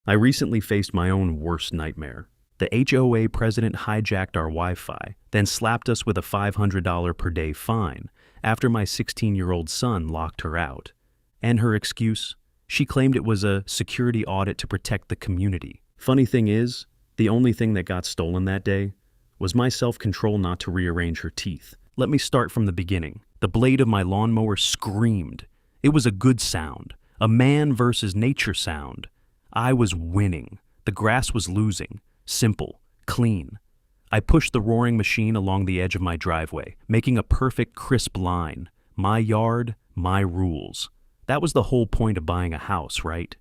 I recently faced my own worst nightmare. The HOA president hijacked our Wi-Fi, then slapped us with a $500 per day fine after my 16-year-old son locked her out. And her excuse? She claimed it was a security audit to protect the community. Funny thing is, the only thing that got stolen that day was my self-control not to rearrange her teeth. Let me start from the beginning. The blade of my lawnmower screamed. It was a good sound, a man versus nature sound. I was winning. The grass was losing. Simple, clean. I pushed the roaring machine along the edge of my driveway, making a perfect, crisp line. My yard, my rules. That was the whole point of buying a house, right?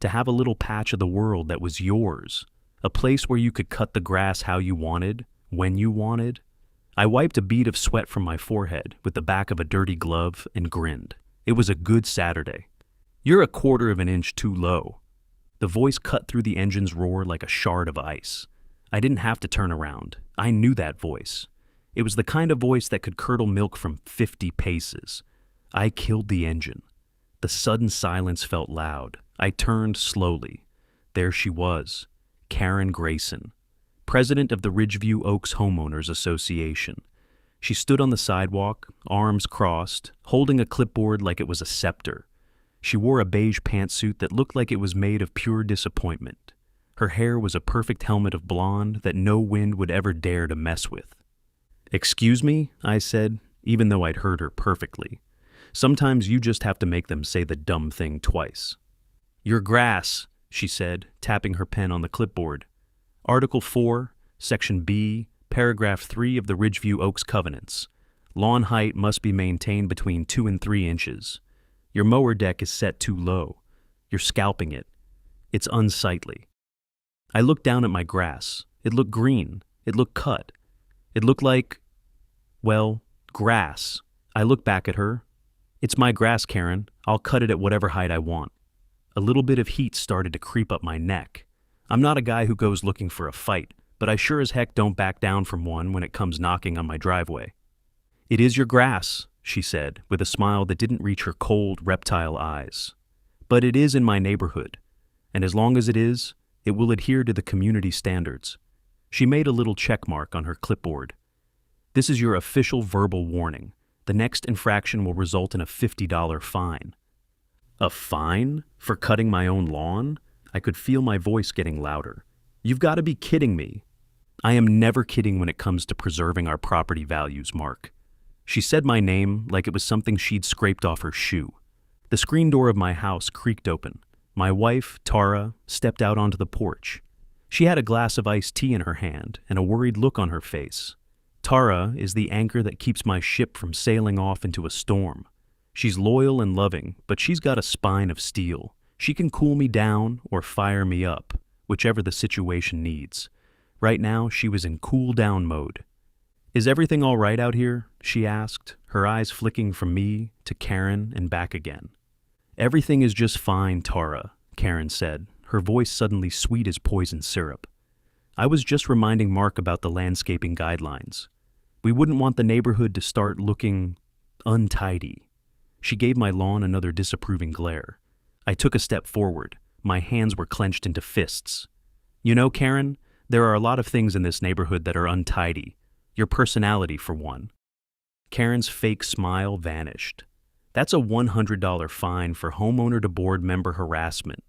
To have a little patch of the world that was yours. A place where you could cut the grass how you wanted, when you wanted. I wiped a bead of sweat from my forehead with the back of a dirty glove and grinned. It was a good Saturday. "You're a quarter of an inch too low." The voice cut through the engine's roar like a shard of ice. I didn't have to turn around. I knew that voice. It was the kind of voice that could curdle milk from 50 paces. I killed the engine. The sudden silence felt loud. I turned slowly. There she was, Karen Grayson, president of the Ridgeview Oaks Homeowners Association. She stood on the sidewalk, arms crossed, holding a clipboard like it was a scepter. She wore a beige pantsuit that looked like it was made of pure disappointment. Her hair was a perfect helmet of blonde that no wind would ever dare to mess with. "Excuse me," I said, even though I'd heard her perfectly. Sometimes you just have to make them say the dumb thing twice. "Your grass," she said, tapping her pen on the clipboard. "Article 4, Section B, Paragraph 3 of the Ridgeview Oaks Covenants. Lawn height must be maintained between 2 and 3 inches. Your mower deck is set too low. You're scalping it. It's unsightly." I looked down at my grass. It looked green. It looked cut. It looked like, well, grass. I looked back at her. "It's my grass, Karen. I'll cut it at whatever height I want." A little bit of heat started to creep up my neck. I'm not a guy who goes looking for a fight, but I sure as heck don't back down from one when it comes knocking on my driveway. "It is your grass," she said, with a smile that didn't reach her cold, reptile eyes. "But it is in my neighborhood, and as long as it will adhere to the community standards." She made a little check mark on her clipboard. "This is your official verbal warning. The next infraction will result in a $50 fine." A fine? For cutting my own lawn? I could feel my voice getting louder. "You've got to be kidding me." "I am never kidding when it comes to preserving our property values, Mark." She said my name like it was something she'd scraped off her shoe. The screen door of my house creaked open. My wife, Tara, stepped out onto the porch. She had a glass of iced tea in her hand and a worried look on her face. Tara is the anchor that keeps my ship from sailing off into a storm. She's loyal and loving, but she's got a spine of steel. She can cool me down or fire me up, whichever the situation needs. Right now, she was in cool down mode. "Is everything all right out here?" she asked, her eyes flicking from me to Karen and back again. "Everything is just fine, Tara," Karen said, her voice suddenly sweet as poison syrup. "I was just reminding Mark about the landscaping guidelines. We wouldn't want the neighborhood to start looking untidy." She gave my lawn another disapproving glare. I took a step forward. My hands were clenched into fists. "You know, Karen, there are a lot of things in this neighborhood that are untidy. Your personality, for one." Karen's fake smile vanished. "That's a $100 fine for homeowner to board member harassment."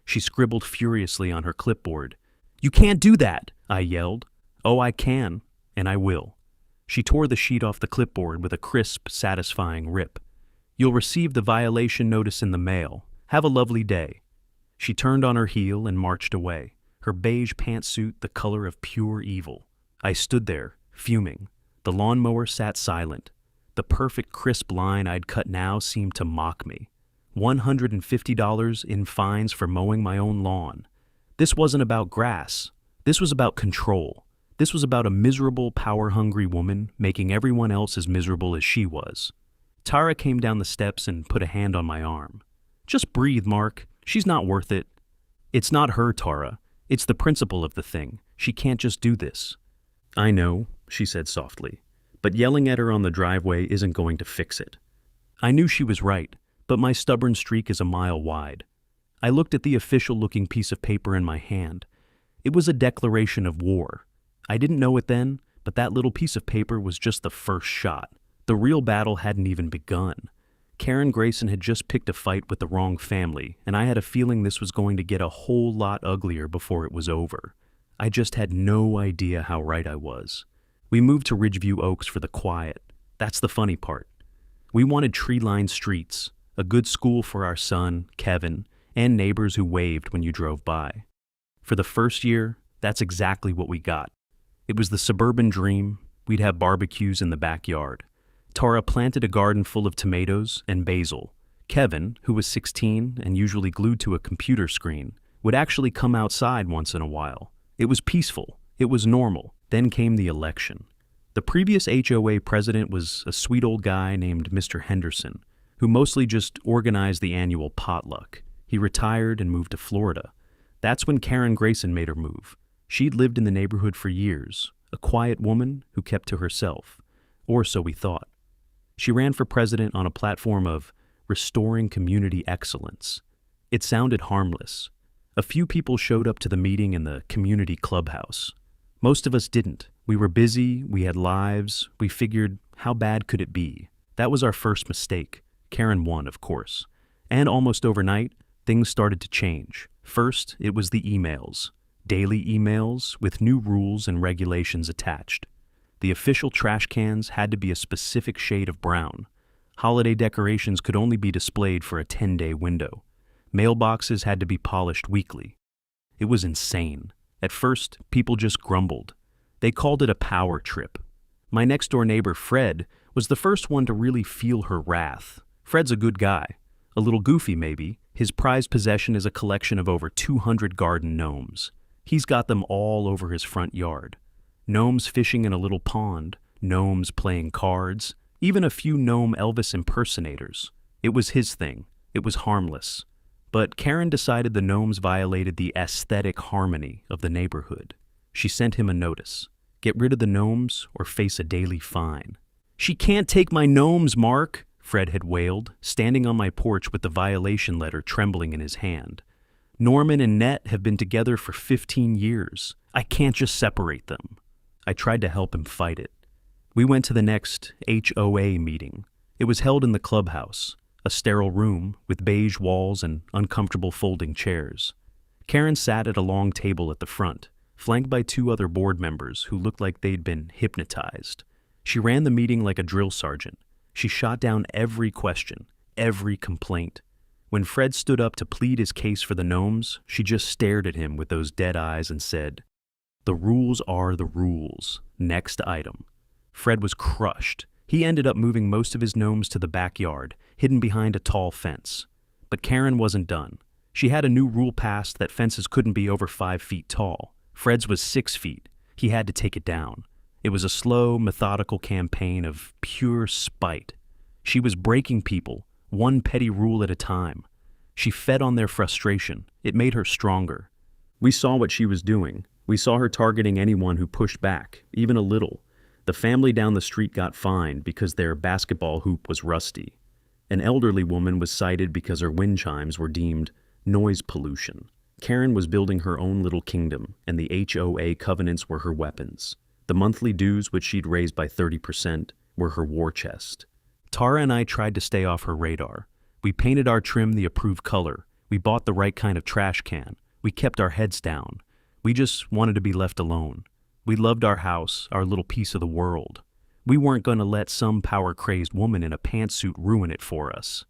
She scribbled furiously on her clipboard. "You can't do that," I yelled. "Oh, I can, and I will." She tore the sheet off the clipboard with a crisp, satisfying rip. "You'll receive the violation notice in the mail. Have a lovely day." She turned on her heel and marched away, her beige pantsuit the color of pure evil. I stood there, fuming. The lawnmower sat silent. The perfect crisp line I'd cut now seemed to mock me. $150 in fines for mowing my own lawn. This wasn't about grass. This was about control. This was about a miserable, power-hungry woman making everyone else as miserable as she was. Tara came down the steps and put a hand on my arm. "Just breathe, Mark. She's not worth it." "It's not her, Tara. It's the principle of the thing. She can't just do this." "I know," she said softly, "but yelling at her on the driveway isn't going to fix it." I knew she was right, but my stubborn streak is a mile wide. I looked at the official-looking piece of paper in my hand. It was a declaration of war. I didn't know it then, but that little piece of paper was just the first shot. The real battle hadn't even begun. Karen Grayson had just picked a fight with the wrong family, and I had a feeling this was going to get a whole lot uglier before it was over. I just had no idea how right I was. We moved to Ridgeview Oaks for the quiet. That's the funny part. We wanted tree-lined streets, a good school for our son, Kevin, and neighbors who waved when you drove by. For the first year, that's exactly what we got. It was the suburban dream. We'd have barbecues in the backyard. Tara planted a garden full of tomatoes and basil. Kevin, who was 16 and usually glued to a computer screen, would actually come outside once in a while. It was peaceful. It was normal. Then came the election. The previous HOA president was a sweet old guy named Mr. Henderson, who mostly just organized the annual potluck. He retired and moved to Florida. That's when Karen Grayson made her move. She'd lived in the neighborhood for years, a quiet woman who kept to herself. Or so we thought. She ran for president on a platform of restoring community excellence. It sounded harmless. A few people showed up to the meeting in the community clubhouse. Most of us didn't. We were busy, we had lives, we figured, how bad could it be? That was our first mistake. Karen won, of course. And almost overnight, things started to change. First, it was the emails. Daily emails with new rules and regulations attached. The official trash cans had to be a specific shade of brown. Holiday decorations could only be displayed for a 10-day window. Mailboxes had to be polished weekly. It was insane. At first, people just grumbled. They called it a power trip. My next-door neighbor, Fred, was the first one to really feel her wrath. Fred's a good guy. A little goofy, maybe. His prized possession is a collection of over 200 garden gnomes. He's got them all over his front yard. Gnomes fishing in a little pond, gnomes playing cards, even a few gnome Elvis impersonators. It was his thing. It was harmless. But Karen decided the gnomes violated the aesthetic harmony of the neighborhood. She sent him a notice. Get rid of the gnomes or face a daily fine. "She can't take my gnomes, Mark," Fred had wailed, standing on my porch with the violation letter trembling in his hand. "Norman and Nett have been together for 15 years. I can't just separate them." I tried to help him fight it. We went to the next HOA meeting. It was held in the clubhouse, a sterile room with beige walls and uncomfortable folding chairs. Karen sat at a long table at the front, flanked by two other board members who looked like they'd been hypnotized. She ran the meeting like a drill sergeant. She shot down every question, every complaint. When Fred stood up to plead his case for the gnomes, she just stared at him with those dead eyes and said, "The rules are the rules. Next item." Fred was crushed. He ended up moving most of his gnomes to the backyard, hidden behind a tall fence. But Karen wasn't done. She had a new rule passed that fences couldn't be over 5 feet tall. Fred's was 6 feet. He had to take it down. It was a slow, methodical campaign of pure spite. She was breaking people, one petty rule at a time. She fed on their frustration. It made her stronger. We saw what she was doing. We saw her targeting anyone who pushed back, even a little. The family down the street got fined because their basketball hoop was rusty. An elderly woman was cited because her wind chimes were deemed noise pollution. Karen was building her own little kingdom, and the HOA covenants were her weapons. The monthly dues, which she'd raised by 30%, were her war chest. Tara and I tried to stay off her radar. We painted our trim the approved color. We bought the right kind of trash can. We kept our heads down. We just wanted to be left alone. We loved our house, our little piece of the world. We weren't going to let some power-crazed woman in a pantsuit ruin it for us.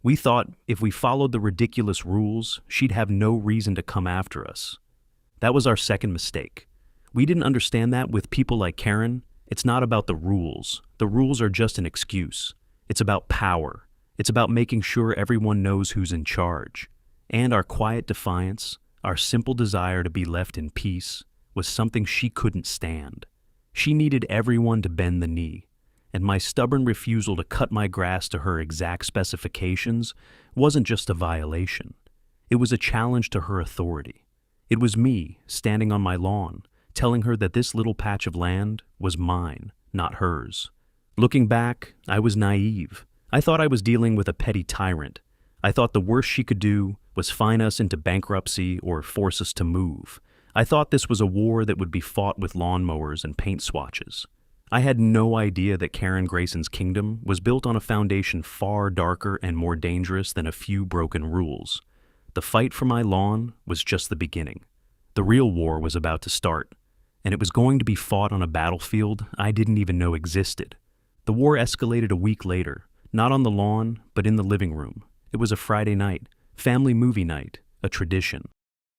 We thought if we followed the ridiculous rules, she'd have no reason to come after us. That was our second mistake. We didn't understand that with people like Karen, it's not about the rules. The rules are just an excuse. It's about power. It's about making sure everyone knows who's in charge. And our quiet defiance, our simple desire to be left in peace, was something she couldn't stand. She needed everyone to bend the knee, and my stubborn refusal to cut my grass to her exact specifications wasn't just a violation. It was a challenge to her authority. It was me, standing on my lawn, telling her that this little patch of land was mine, not hers. Looking back, I was naive. I thought I was dealing with a petty tyrant. I thought the worst she could do was fine us into bankruptcy or force us to move. I thought this was a war that would be fought with lawnmowers and paint swatches. I had no idea that Karen Grayson's kingdom was built on a foundation far darker and more dangerous than a few broken rules. The fight for my lawn was just the beginning. The real war was about to start, and it was going to be fought on a battlefield I didn't even know existed. The war escalated a week later, not on the lawn, but in the living room. It was a Friday night, family movie night, a tradition.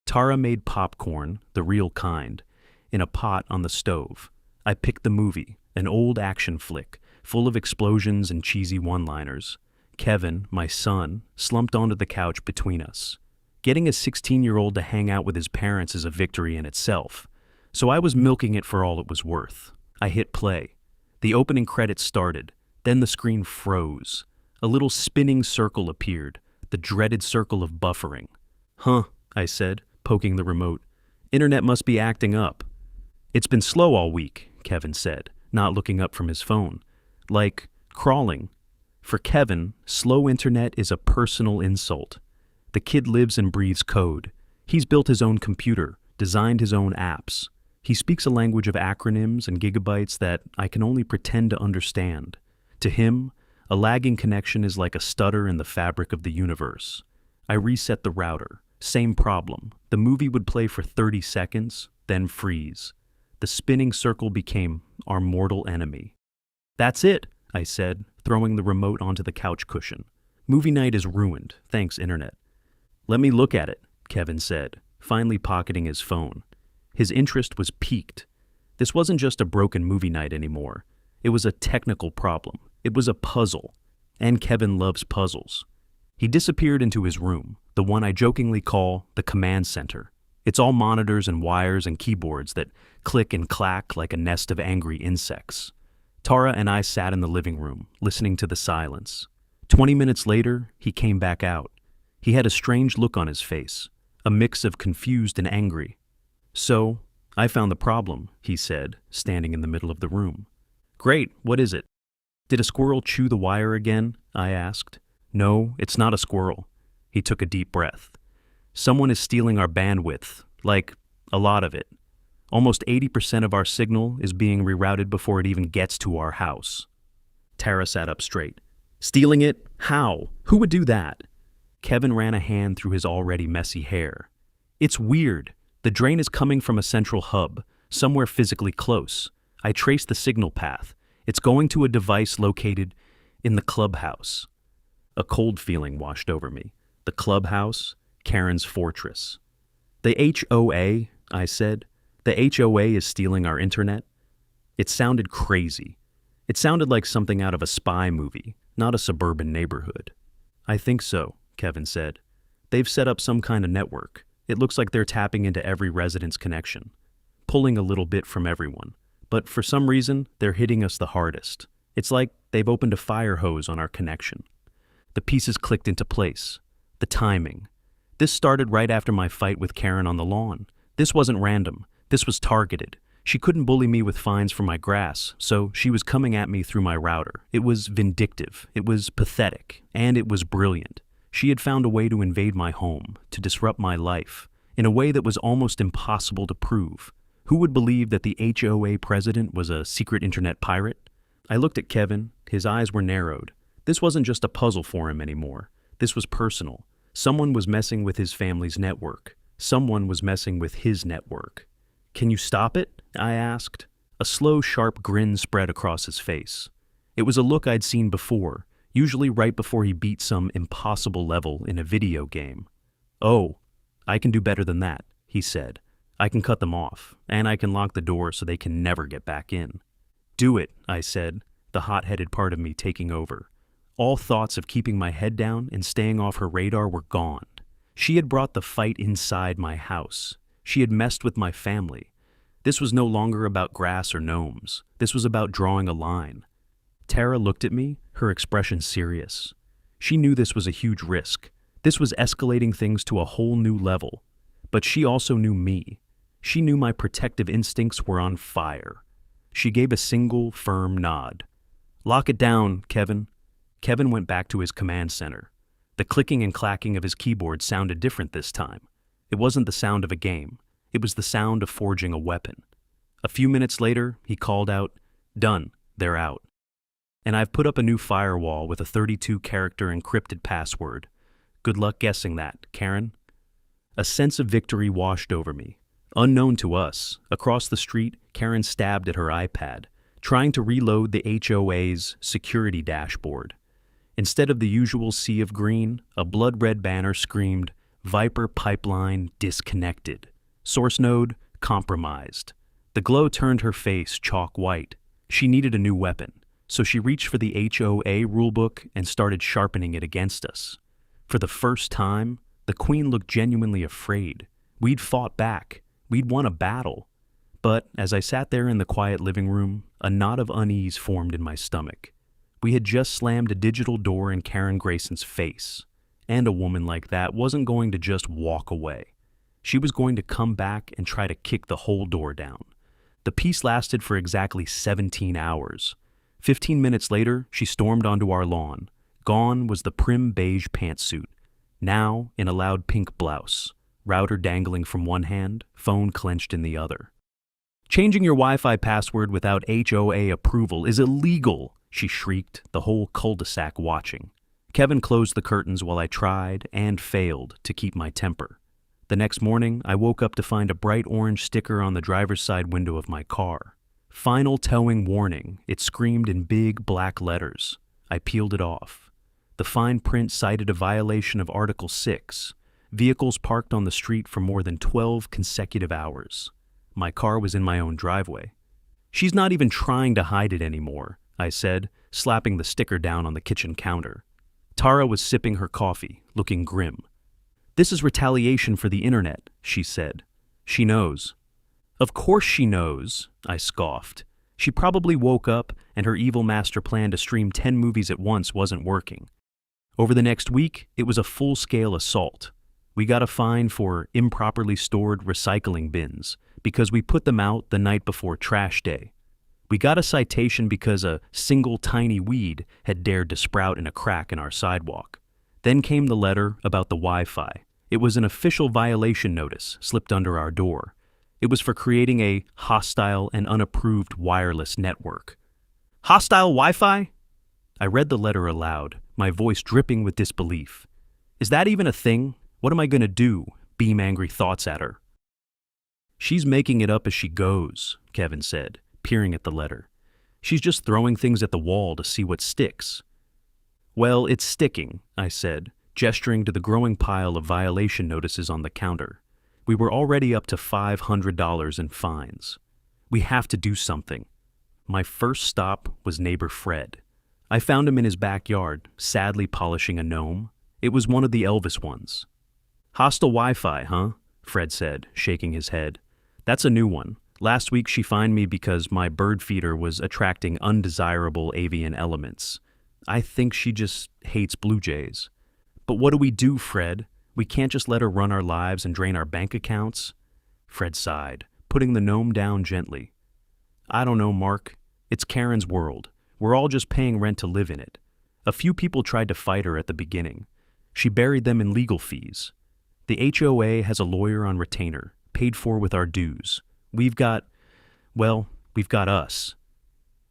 Tara made popcorn, the real kind, in a pot on the stove. I picked the movie, an old action flick, full of explosions and cheesy one-liners. Kevin, my son, slumped onto the couch between us. Getting a 16-year-old to hang out with his parents is a victory in itself, so I was milking it for all it was worth. I hit play. The opening credits started, then the screen froze. A little spinning circle appeared, the dreaded circle of buffering. "Huh," I said, poking the remote. "Internet must be acting up." "It's been slow all week," Kevin said, not looking up from his phone. "Like crawling." For Kevin, slow internet is a personal insult. The kid lives and breathes code. He's built his own computer, designed his own apps. He speaks a language of acronyms and gigabytes that I can only pretend to understand. To him, a lagging connection is like a stutter in the fabric of the universe. I reset the router. Same problem. The movie would play for 30 seconds, then freeze. The spinning circle became our mortal enemy. "That's it," I said, throwing the remote onto the couch cushion. "Movie night is ruined, thanks internet." "Let me look at it," Kevin said, finally pocketing his phone. His interest was piqued. This wasn't just a broken movie night anymore. It was a technical problem. It was a puzzle. And Kevin loves puzzles. He disappeared into his room, the one I jokingly call the command center. It's all monitors and wires and keyboards that click and clack like a nest of angry insects. Tara and I sat in the living room, listening to the silence. 20 minutes later, he came back out. He had a strange look on his face, a mix of confused and angry. "So, I found the problem," he said, standing in the middle of the room. "Great, what is it?" "Did a squirrel chew the wire again?" I asked. "No, it's not a squirrel." He took a deep breath. "Someone is stealing our bandwidth, like a lot of it. Almost 80% of our signal is being rerouted before it even gets to our house." Tara sat up straight. "Stealing it? How? Who would do that?" Kevin ran a hand through his already messy hair. "It's weird. The drain is coming from a central hub, somewhere physically close. I traced the signal path. It's going to a device located in the clubhouse." A cold feeling washed over me. The clubhouse, Karen's fortress. "The HOA," I said. "The HOA is stealing our internet?" It sounded crazy. It sounded like something out of a spy movie, not a suburban neighborhood. "I think so," Kevin said. "They've set up some kind of network. It looks like they're tapping into every resident's connection, pulling a little bit from everyone. But for some reason, they're hitting us the hardest. It's like they've opened a fire hose on our connection." The pieces clicked into place. The timing. This started right after my fight with Karen on the lawn. This wasn't random. This was targeted. She couldn't bully me with fines for my grass, so she was coming at me through my router. It was vindictive. It was pathetic. And it was brilliant. She had found a way to invade my home, to disrupt my life, in a way that was almost impossible to prove. Who would believe that the HOA president was a secret internet pirate? I looked at Kevin. His eyes were narrowed. This wasn't just a puzzle for him anymore. This was personal. Someone was messing with his family's network. Someone was messing with his network. "Can you stop it?" I asked. A slow, sharp grin spread across his face. It was a look I'd seen before, usually right before he beat some impossible level in a video game. "Oh, I can do better than that," he said. "I can cut them off, and I can lock the door so they can never get back in." "Do it," I said, the hot-headed part of me taking over. All thoughts of keeping my head down and staying off her radar were gone. She had brought the fight inside my house. She had messed with my family. This was no longer about grass or gnomes. This was about drawing a line. Tara looked at me, her expression serious. She knew this was a huge risk. This was escalating things to a whole new level. But she also knew me. She knew my protective instincts were on fire. She gave a single, firm nod. "Lock it down, Kevin." Kevin went back to his command center. The clicking and clacking of his keyboard sounded different this time. It wasn't the sound of a game. It was the sound of forging a weapon. A few minutes later, he called out, "Done, they're out." And I've put up a new firewall with a 32-character encrypted password. Good luck guessing that, Karen. A sense of victory washed over me. Unknown to us, across the street, Karen stabbed at her iPad, trying to reload the HOA's security dashboard. Instead of the usual sea of green, a blood-red banner screamed, "Viper pipeline disconnected. Source node compromised." The glow turned her face chalk white. She needed a new weapon, so she reached for the HOA rulebook and started sharpening it against us. For the first time, the Queen looked genuinely afraid. We'd fought back. We'd won a battle. But as I sat there in the quiet living room, a knot of unease formed in my stomach. We had just slammed a digital door in Karen Grayson's face, and a woman like that wasn't going to just walk away. She was going to come back and try to kick the whole door down. The peace lasted for exactly 17 hours. 15 minutes later, she stormed onto our lawn. Gone was the prim beige pantsuit, now in a loud pink blouse, router dangling from one hand, phone clenched in the other. "Changing your Wi-Fi password without HOA approval is illegal," she shrieked, the whole cul-de-sac watching. Kevin closed the curtains while I tried and failed to keep my temper. The next morning, I woke up to find a bright orange sticker on the driver's side window of my car. "Final towing warning," it screamed in big black letters. I peeled it off. The fine print cited a violation of Article 6, vehicles parked on the street for more than 12 consecutive hours. My car was in my own driveway. "She's not even trying to hide it anymore," I said, slapping the sticker down on the kitchen counter. Tara was sipping her coffee, looking grim. "This is retaliation for the internet," she said. "She knows." "Of course she knows," I scoffed. She probably woke up and her evil master plan to stream 10 movies at once wasn't working. Over the next week, it was a full-scale assault. We got a fine for improperly stored recycling bins because we put them out the night before trash day. We got a citation because a single tiny weed had dared to sprout in a crack in our sidewalk. Then came the letter about the Wi-Fi. It was an official violation notice slipped under our door. It was for creating a hostile and unapproved wireless network. "Hostile Wi-Fi?" I read the letter aloud, my voice dripping with disbelief. "Is that even a thing? What am I going to do?" Beam angry thoughts at her. "She's making it up as she goes," Kevin said, peering at the letter. "She's just throwing things at the wall to see what sticks." "Well, it's sticking," I said, gesturing to the growing pile of violation notices on the counter. We were already up to $500 in fines. We have to do something. My first stop was neighbor Fred. I found him in his backyard, sadly polishing a gnome. It was one of the Elvis ones. "Hostile Wi-Fi, huh?" Fred said, shaking his head. "That's a new one. Last week she fined me because my bird feeder was attracting undesirable avian elements. I think she just hates blue jays." "But what do we do, Fred? We can't just let her run our lives and drain our bank accounts." Fred sighed, putting the gnome down gently. "I don't know, Mark. It's Karen's world. We're all just paying rent to live in it. A few people tried to fight her at the beginning. She buried them in legal fees. The HOA has a lawyer on retainer, paid for with our dues. We've got us."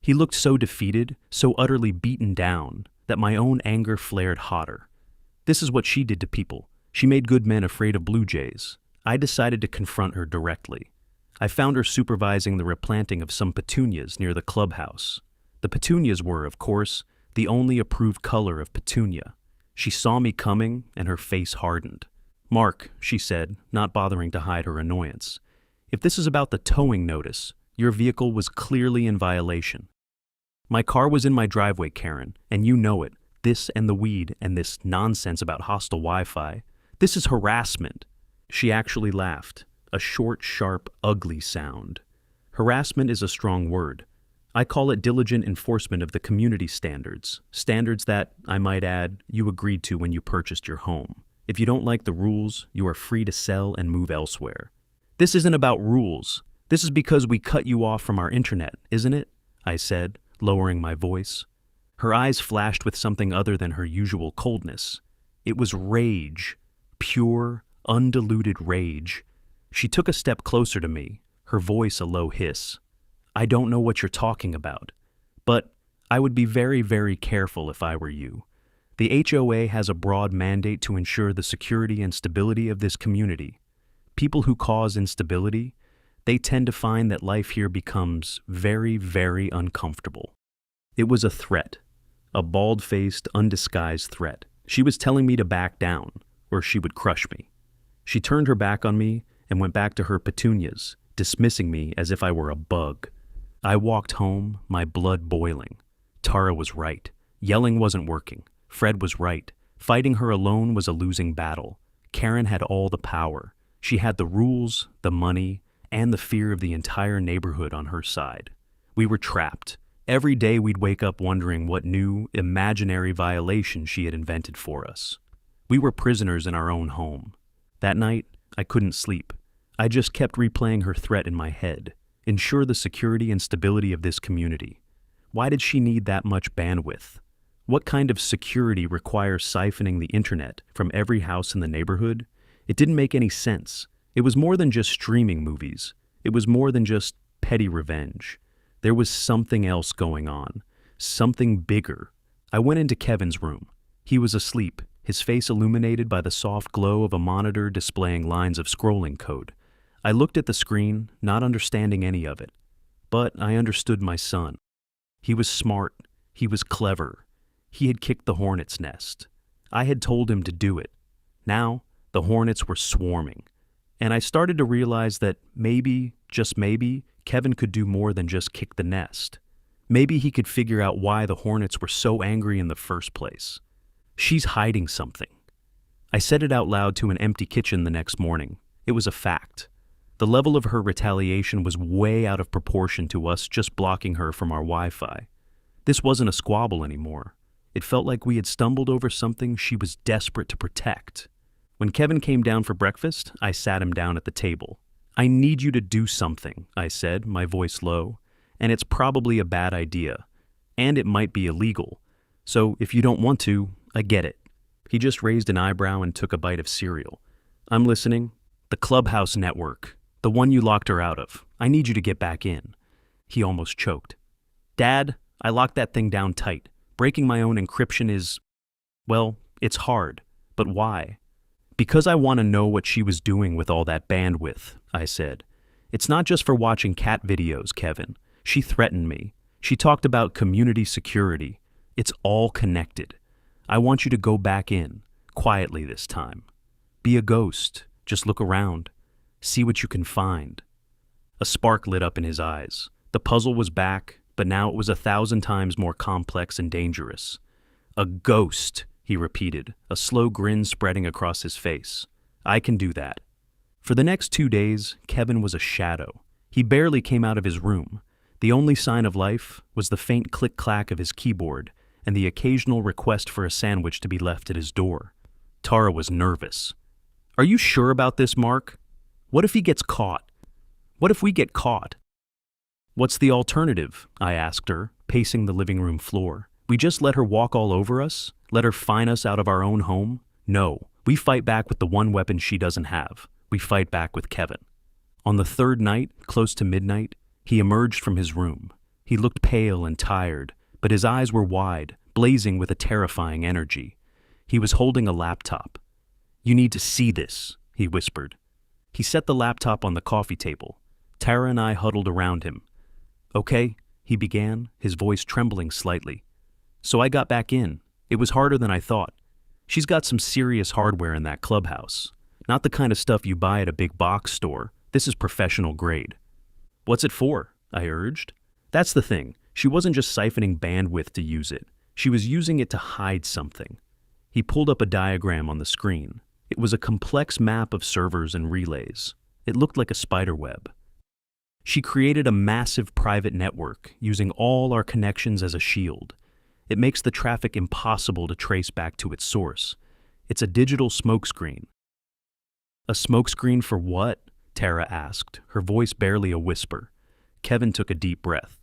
He looked so defeated, so utterly beaten down, that my own anger flared hotter. This is what she did to people. She made good men afraid of blue jays. I decided to confront her directly. I found her supervising the replanting of some petunias near the clubhouse. The petunias were, of course, the only approved color of petunia. She saw me coming, and her face hardened. "Mark," she said, not bothering to hide her annoyance, "if this is about the towing notice, your vehicle was clearly in violation." "My car was in my driveway, Karen, and you know it. This and the weed and this nonsense about hostile Wi-Fi. This is harassment." She actually laughed, a short, sharp, ugly sound. Harassment is a strong word. I call it diligent enforcement of the community standards that, I might add, you agreed to when you purchased your home. If you don't like the rules, you are free to sell and move elsewhere. "This isn't about rules. This is because we cut you off from our internet, isn't it?" I said, lowering my voice. Her eyes flashed with something other than her usual coldness. It was rage, pure, undiluted rage. She took a step closer to me, her voice a low hiss. I don't know what you're talking about, but I would be very, very careful if I were you. The HOA has a broad mandate to ensure the security and stability of this community. People who cause instability, they tend to find that life here becomes very, very uncomfortable. It was a threat, a bald-faced, undisguised threat. She was telling me to back down, or she would crush me. She turned her back on me and went back to her petunias, dismissing me as if I were a bug. I walked home, my blood boiling. Tara was right. Yelling wasn't working. Fred was right. Fighting her alone was a losing battle. Karen had all the power. She had the rules, the money, and the fear of the entire neighborhood on her side. We were trapped. Every day we'd wake up wondering what new, imaginary violation she had invented for us. We were prisoners in our own home. That night, I couldn't sleep. I just kept replaying her threat in my head. Ensure the security and stability of this community. Why did she need that much bandwidth? What kind of security requires siphoning the internet from every house in the neighborhood? It didn't make any sense. It was more than just streaming movies. It was more than just petty revenge. There was something else going on. Something bigger. I went into Kevin's room. He was asleep, his face illuminated by the soft glow of a monitor displaying lines of scrolling code. I looked at the screen, not understanding any of it. But I understood my son. He was smart. He was clever. He had kicked the hornet's nest. I had told him to do it. Now, the hornets were swarming. And I started to realize that maybe, just maybe, Kevin could do more than just kick the nest. Maybe he could figure out why the hornets were so angry in the first place. She's hiding something. I said it out loud to an empty kitchen the next morning. It was a fact. The level of her retaliation was way out of proportion to us just blocking her from our Wi-Fi. This wasn't a squabble anymore. It felt like we had stumbled over something she was desperate to protect. When Kevin came down for breakfast, I sat him down at the table. I need you to do something, I said, my voice low, and it's probably a bad idea, and it might be illegal. So if you don't want to, I get it. He just raised an eyebrow and took a bite of cereal. I'm listening. The Clubhouse network, the one you locked her out of. I need you to get back in. He almost choked. Dad, I locked that thing down tight. Breaking my own encryption is, well, it's hard. But why? Because I want to know what she was doing with all that bandwidth, I said. It's not just for watching cat videos, Kevin. She threatened me. She talked about community security. It's all connected. I want you to go back in, quietly this time. Be a ghost. Just look around. See what you can find. A spark lit up in his eyes. The puzzle was back, but now it was 1,000 times more complex and dangerous. A ghost, he repeated, a slow grin spreading across his face. I can do that. For the next 2 days, Kevin was a shadow. He barely came out of his room. The only sign of life was the faint click-clack of his keyboard and the occasional request for a sandwich to be left at his door. Tara was nervous. Are you sure about this, Mark? What if he gets caught? What if we get caught? What's the alternative? I asked her, pacing the living room floor. We just let her walk all over us? Let her fine us out of our own home? No, we fight back with the one weapon she doesn't have. We fight back with Kevin. On the third night, close to midnight, he emerged from his room. He looked pale and tired, but his eyes were wide, blazing with a terrifying energy. He was holding a laptop. You need to see this, he whispered. He set the laptop on the coffee table. Tara and I huddled around him. Okay, he began, his voice trembling slightly. So I got back in. It was harder than I thought. She's got some serious hardware in that clubhouse. Not the kind of stuff you buy at a big box store. This is professional grade. What's it for? I urged. That's the thing. She wasn't just siphoning bandwidth to use it. She was using it to hide something. He pulled up a diagram on the screen. It was a complex map of servers and relays. It looked like a spider web. She created a massive private network using all our connections as a shield. It makes the traffic impossible to trace back to its source. It's a digital smokescreen. A smokescreen for what? Tara asked, her voice barely a whisper. Kevin took a deep breath.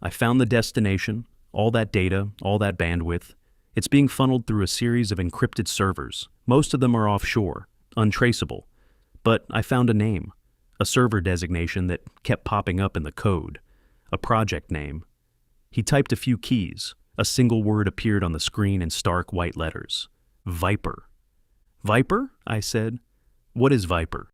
I found the destination, all that data, all that bandwidth. It's being funneled through a series of encrypted servers. Most of them are offshore, untraceable. But I found a name, a server designation that kept popping up in the code, a project name. He typed a few keys. A single word appeared on the screen in stark white letters. Viper. Viper? I said. What is Viper?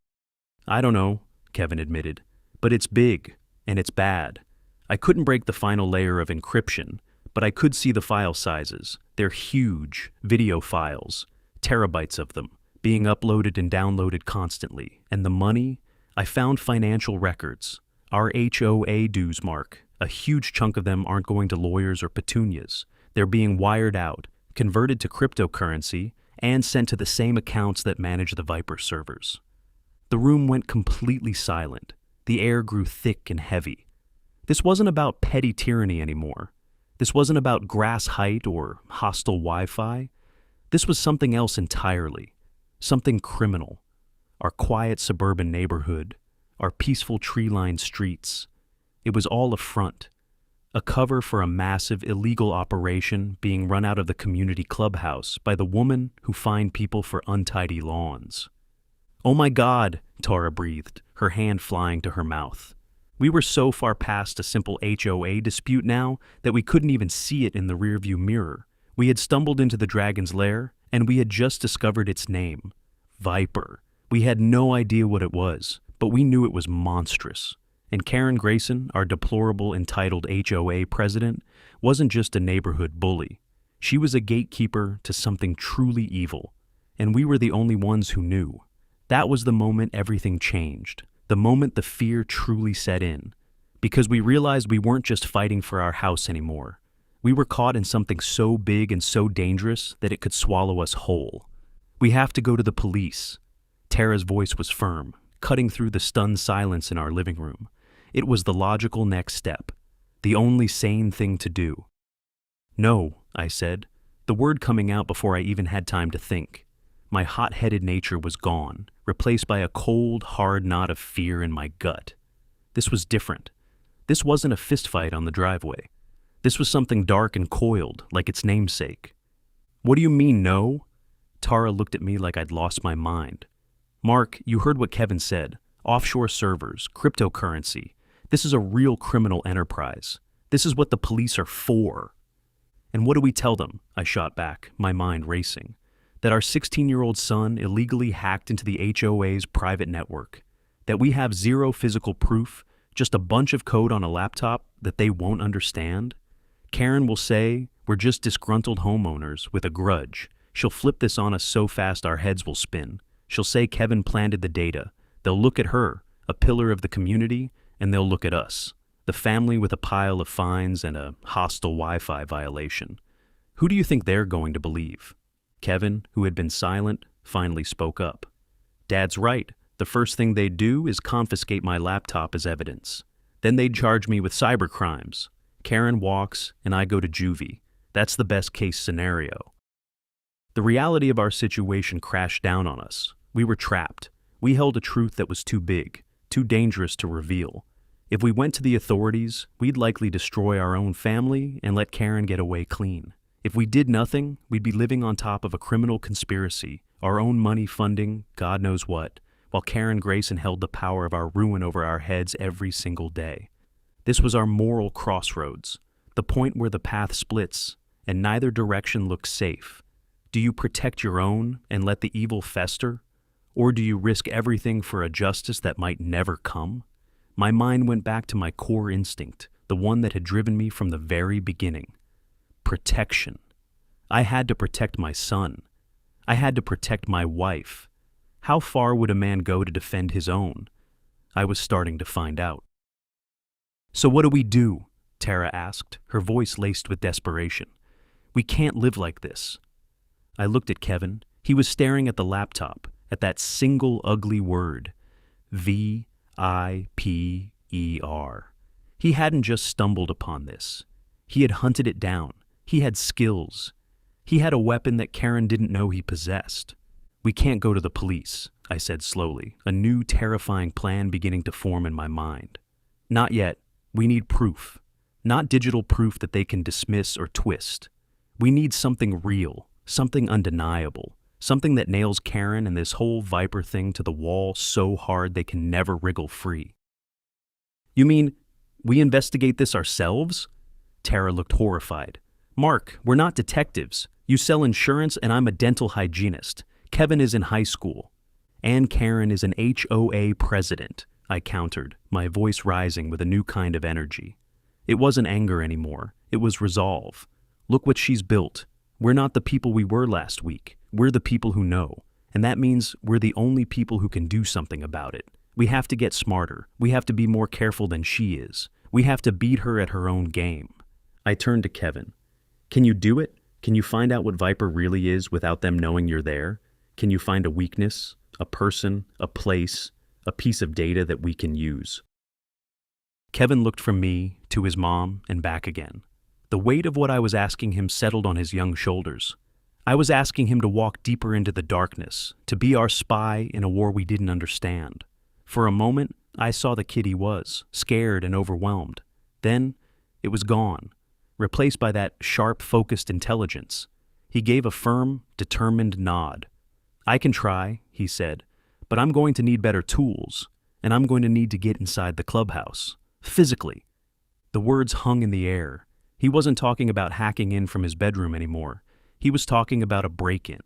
I don't know, Kevin admitted. But it's big, and it's bad. I couldn't break the final layer of encryption, but I could see the file sizes. They're huge, video files, terabytes of them, being uploaded and downloaded constantly. And the money? I found financial records. Our HOA dues mark. A huge chunk of them aren't going to lawyers or petunias. They're being wired out, converted to cryptocurrency, and sent to the same accounts that manage the Viper servers. The room went completely silent. The air grew thick and heavy. This wasn't about petty tyranny anymore. This wasn't about grass height or hostile Wi-Fi. This was something else entirely. Something criminal. Our quiet suburban neighborhood. Our peaceful tree-lined streets. It was all a front. A cover for a massive illegal operation being run out of the community clubhouse by the woman who fined people for untidy lawns. Oh my God, Tara breathed, her hand flying to her mouth. We were so far past a simple HOA dispute now that we couldn't even see it in the rearview mirror. We had stumbled into the dragon's lair, and we had just discovered its name. Viper. We had no idea what it was, but we knew it was monstrous. And Karen Grayson, our deplorable entitled HOA president, wasn't just a neighborhood bully. She was a gatekeeper to something truly evil, and we were the only ones who knew. That was the moment everything changed, the moment the fear truly set in, because we realized we weren't just fighting for our house anymore. We were caught in something so big and so dangerous that it could swallow us whole. We have to go to the police. Tara's voice was firm, cutting through the stunned silence in our living room. It was the logical next step, the only sane thing to do. No, I said, the word coming out before I even had time to think. My hot-headed nature was gone, replaced by a cold, hard knot of fear in my gut. This was different. This wasn't a fistfight on the driveway. This was something dark and coiled, like its namesake. What do you mean, no? Tara looked at me like I'd lost my mind. Mark, you heard what Kevin said. Offshore servers, cryptocurrency. This is a real criminal enterprise. This is what the police are for. And what do we tell them? I shot back, my mind racing. That our 16-year-old son illegally hacked into the HOA's private network. That we have zero physical proof, just a bunch of code on a laptop that they won't understand. Karen will say, we're just disgruntled homeowners with a grudge. She'll flip this on us so fast our heads will spin. She'll say Kevin planted the data. They'll look at her, a pillar of the community, and they'll look at us, the family with a pile of fines and a hostile Wi-Fi violation. Who do you think they're going to believe? Kevin, who had been silent, finally spoke up. Dad's right. The first thing they'd do is confiscate my laptop as evidence. Then they'd charge me with cybercrimes. Karen walks, and I go to juvie. That's the best case scenario. The reality of our situation crashed down on us. We were trapped. We held a truth that was too big, too dangerous to reveal. If we went to the authorities, we'd likely destroy our own family and let Karen get away clean. If we did nothing, we'd be living on top of a criminal conspiracy, our own money funding God knows what, while Karen Grayson held the power of our ruin over our heads every single day. This was our moral crossroads, the point where the path splits, and neither direction looks safe. Do you protect your own and let the evil fester? Or do you risk everything for a justice that might never come? My mind went back to my core instinct, the one that had driven me from the very beginning. Protection. I had to protect my son. I had to protect my wife. How far would a man go to defend his own? I was starting to find out. So what do we do? Tara asked, her voice laced with desperation. We can't live like this. I looked at Kevin. He was staring at the laptop, at that single ugly word, V-I-P-E-R. He hadn't just stumbled upon this. He had hunted it down. He had skills. He had a weapon that Karen didn't know he possessed. We can't go to the police, I said slowly, a new terrifying plan beginning to form in my mind. Not yet. We need proof. Not digital proof that they can dismiss or twist. We need something real, something undeniable, something that nails Karen and this whole Viper thing to the wall so hard they can never wriggle free. You mean, we investigate this ourselves? Tara looked horrified. Mark, we're not detectives. You sell insurance and I'm a dental hygienist. Kevin is in high school. And Karen is an HOA president, I countered, my voice rising with a new kind of energy. It wasn't anger anymore. It was resolve. Look what she's built. We're not the people we were last week. We're the people who know. And that means we're the only people who can do something about it. We have to get smarter. We have to be more careful than she is. We have to beat her at her own game. I turned to Kevin. Can you do it? Can you find out what Viper really is without them knowing you're there? Can you find a weakness, a person, a place, a piece of data that we can use? Kevin looked from me to his mom and back again. The weight of what I was asking him settled on his young shoulders. I was asking him to walk deeper into the darkness, to be our spy in a war we didn't understand. For a moment, I saw the kid he was, scared and overwhelmed. Then, it was gone, replaced by that sharp, focused intelligence. He gave a firm, determined nod. I can try, he said, but I'm going to need better tools, and I'm going to need to get inside the clubhouse. Physically. The words hung in the air. He wasn't talking about hacking in from his bedroom anymore. He was talking about a break-in.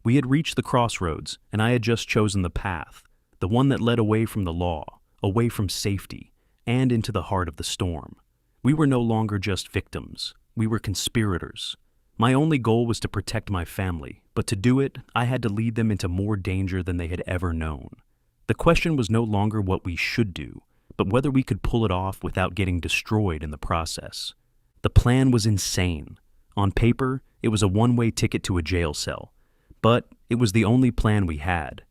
We had reached the crossroads, and I had just chosen the path, the one that led away from the law, away from safety, and into the heart of the storm. We were no longer just victims. We were conspirators. My only goal was to protect my family, but to do it, I had to lead them into more danger than they had ever known. The question was no longer what we should do, but whether we could pull it off without getting destroyed in the process. The plan was insane. On paper, it was a one-way ticket to a jail cell, but it was the only plan we had.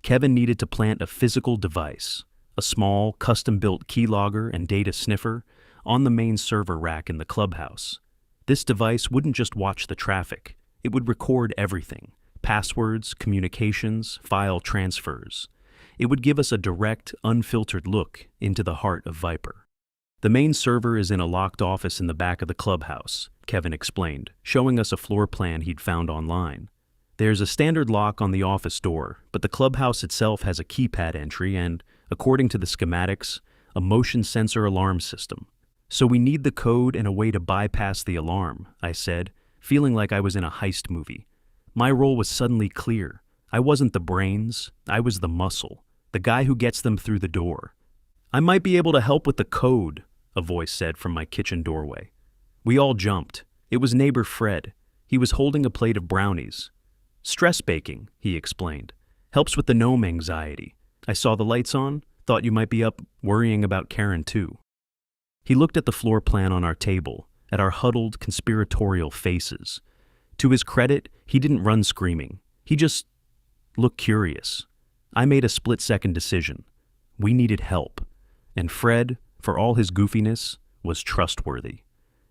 Kevin needed to plant a physical device, a small, custom-built keylogger and data sniffer, on the main server rack in the clubhouse. This device wouldn't just watch the traffic. It would record everything: passwords, communications, file transfers. It would give us a direct, unfiltered look into the heart of Viper. The main server is in a locked office in the back of the clubhouse, Kevin explained, showing us a floor plan he'd found online. There's a standard lock on the office door, but the clubhouse itself has a keypad entry and, according to the schematics, a motion sensor alarm system. So we need the code and a way to bypass the alarm, I said, feeling like I was in a heist movie. My role was suddenly clear. I wasn't the brains, I was the muscle, the guy who gets them through the door. I might be able to help with the code, a voice said from my kitchen doorway. We all jumped. It was neighbor Fred. He was holding a plate of brownies. Stress baking, he explained. Helps with the gnome anxiety. I saw the lights on, thought you might be up worrying about Karen too. He looked at the floor plan on our table, at our huddled, conspiratorial faces. To his credit, he didn't run screaming. He just looked curious. I made a split-second decision. We needed help. And Fred, for all his goofiness, was trustworthy.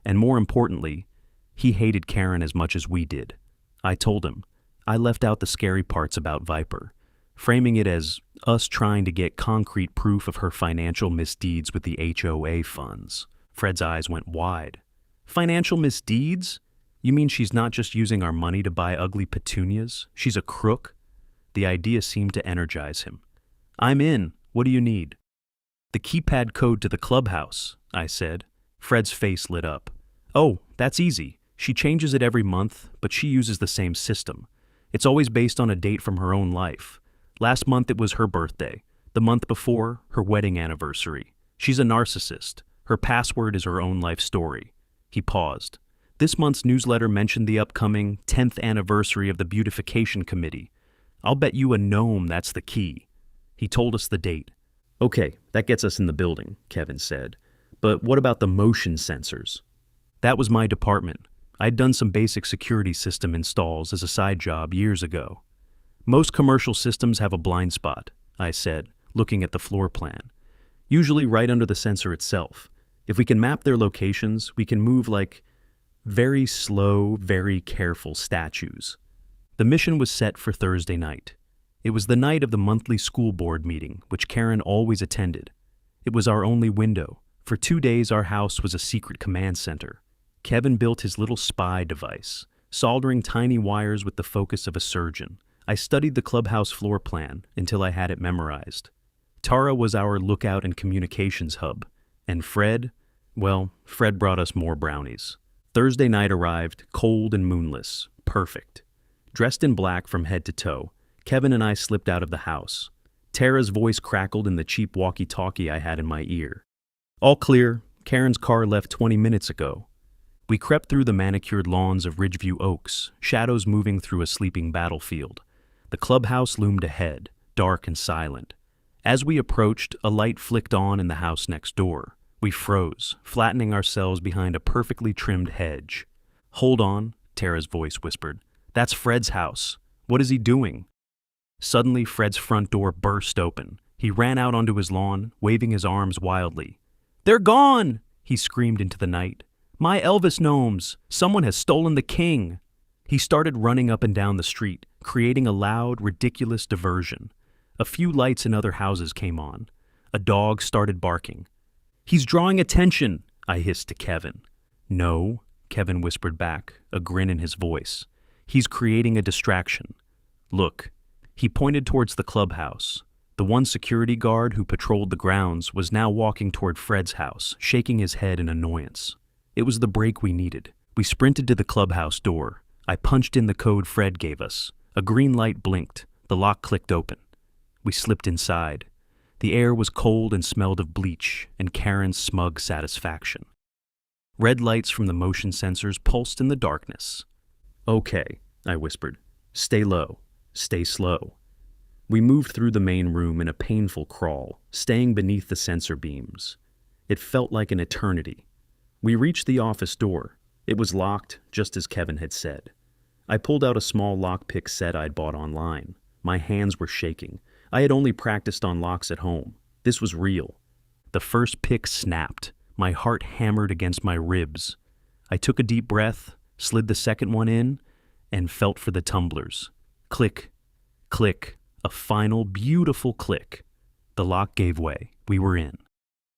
And more importantly, he hated Karen as much as we did. I told him. I left out the scary parts about Viper, framing it as us trying to get concrete proof of her financial misdeeds with the HOA funds. Fred's eyes went wide. Financial misdeeds? You mean she's not just using our money to buy ugly petunias? She's a crook? The idea seemed to energize him. I'm in. What do you need? The keypad code to the clubhouse, I said. Fred's face lit up. Oh, that's easy. She changes it every month, but she uses the same system. It's always based on a date from her own life. Last month it was her birthday. The month before, her wedding anniversary. She's a narcissist. Her password is her own life story. He paused. This month's newsletter mentioned the upcoming 10th anniversary of the Beautification Committee. I'll bet you a gnome that's the key. He told us the date. Okay, that gets us in the building, Kevin said. But what about the motion sensors? That was my department. I'd done some basic security system installs as a side job years ago. Most commercial systems have a blind spot, I said, looking at the floor plan. Usually right under the sensor itself. If we can map their locations, we can move like very slow, very careful statues. The mission was set for Thursday night. It was the night of the monthly school board meeting, which Karen always attended. It was our only window. For 2 days, our house was a secret command center. Kevin built his little spy device, soldering tiny wires with the focus of a surgeon. I studied the clubhouse floor plan until I had it memorized. Tara was our lookout and communications hub, and Fred brought us more brownies. Thursday night arrived, cold and moonless. Perfect. Dressed in black from head to toe, Kevin and I slipped out of the house. Tara's voice crackled in the cheap walkie-talkie I had in my ear. All clear. Karen's car left 20 minutes ago. We crept through the manicured lawns of Ridgeview Oaks, shadows moving through a sleeping battlefield. The clubhouse loomed ahead, dark and silent. As we approached, a light flicked on in the house next door. We froze, flattening ourselves behind a perfectly trimmed hedge. "Hold on," Tara's voice whispered. "That's Fred's house. What is he doing?" Suddenly, Fred's front door burst open. He ran out onto his lawn, waving his arms wildly. "They're gone!" he screamed into the night. "My Elvis gnomes! Someone has stolen the king!" He started running up and down the street, creating a loud, ridiculous diversion. A few lights in other houses came on. A dog started barking. "He's drawing attention," I hissed to Kevin. "No," Kevin whispered back, a grin in his voice. "He's creating a distraction. Look." He pointed towards the clubhouse. The one security guard who patrolled the grounds was now walking toward Fred's house, shaking his head in annoyance. It was the break we needed. We sprinted to the clubhouse door. I punched in the code Fred gave us. A green light blinked. The lock clicked open. We slipped inside. The air was cold and smelled of bleach and Karen's smug satisfaction. Red lights from the motion sensors pulsed in the darkness. "Okay," I whispered. "Stay low. Stay slow." We moved through the main room in a painful crawl, staying beneath the sensor beams. It felt like an eternity. We reached the office door. It was locked, just as Kevin had said. I pulled out a small lockpick set I'd bought online. My hands were shaking. I had only practiced on locks at home. This was real. The first pick snapped. My heart hammered against my ribs. I took a deep breath, slid the second one in, and felt for the tumblers. Click, click, a final, beautiful click. The lock gave way. We were in.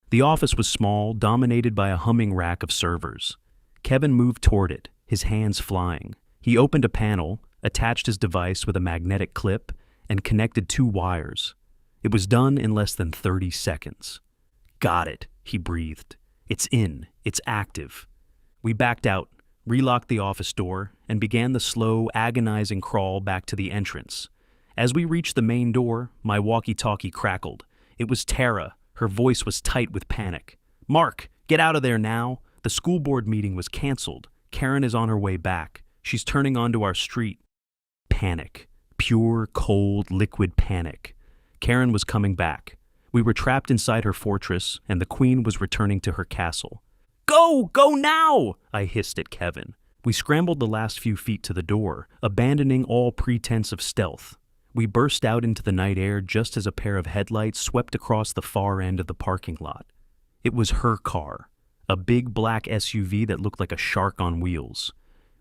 The office was small, dominated by a humming rack of servers. Kevin moved toward it, his hands flying. He opened a panel, attached his device with a magnetic clip, and connected 2 wires. It was done in less than 30 seconds. "Got it," he breathed. "It's in. It's active." We backed out, relocked the office door, and began the slow, agonizing crawl back to the entrance. As we reached the main door, my walkie-talkie crackled. It was Tara. Her voice was tight with panic. "Mark, get out of there now. The school board meeting was canceled. Karen is on her way back. She's turning onto our street." Panic. Pure, cold, liquid panic. Karen was coming back. We were trapped inside her fortress, and the queen was returning to her castle. "Go! Go now!" I hissed at Kevin. We scrambled the last few feet to the door, abandoning all pretense of stealth. We burst out into the night air just as a pair of headlights swept across the far end of the parking lot. It was her car, a big black SUV that looked like a shark on wheels.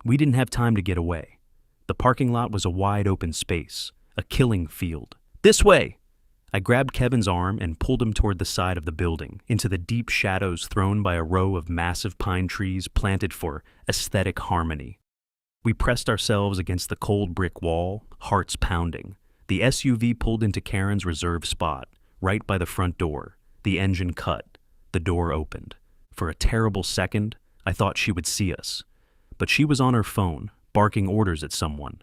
We didn't have time to get away. The parking lot was a wide open space, a killing field. "This way!" I grabbed Kevin's arm and pulled him toward the side of the building, into the deep shadows thrown by a row of massive pine trees planted for aesthetic harmony. We pressed ourselves against the cold brick wall, hearts pounding. The SUV pulled into Karen's reserved spot, right by the front door. The engine cut. The door opened. For a terrible second, I thought she would see us. But she was on her phone, barking orders at someone.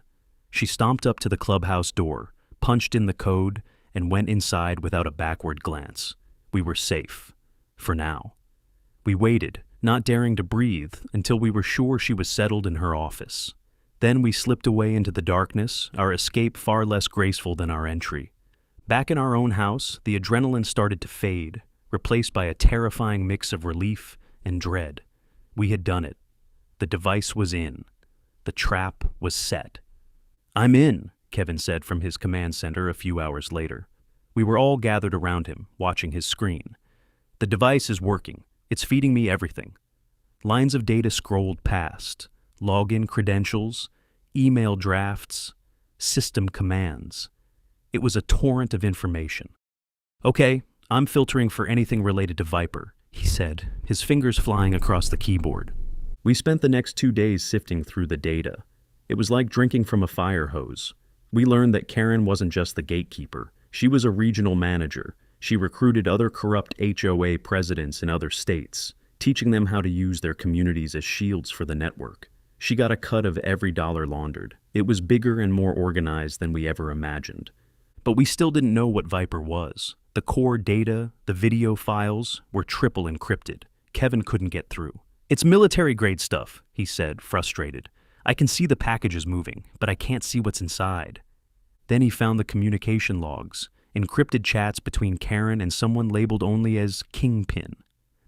She stomped up to the clubhouse door, punched in the code, and went inside without a backward glance. We were safe. For now. We waited, not daring to breathe, until we were sure she was settled in her office. Then we slipped away into the darkness, our escape far less graceful than our entry. Back in our own house, the adrenaline started to fade, replaced by a terrifying mix of relief and dread. We had done it. The device was in. The trap was set. "I'm in," Kevin said from his command center a few hours later. We were all gathered around him, watching his screen. "The device is working. It's feeding me everything." Lines of data scrolled past. Login credentials, email drafts, system commands. It was a torrent of information. "Okay, I'm filtering for anything related to Viper," he said, his fingers flying across the keyboard. We spent the next 2 days sifting through the data. It was like drinking from a fire hose. We learned that Karen wasn't just the gatekeeper. She was a regional manager. She recruited other corrupt HOA presidents in other states, teaching them how to use their communities as shields for the network. She got a cut of every dollar laundered. It was bigger and more organized than we ever imagined. But we still didn't know what Viper was. The core data, the video files, were triple encrypted. Kevin couldn't get through. "It's military-grade stuff," he said, frustrated. "I can see the packages moving, but I can't see what's inside." Then he found the communication logs, encrypted chats between Karen and someone labeled only as Kingpin.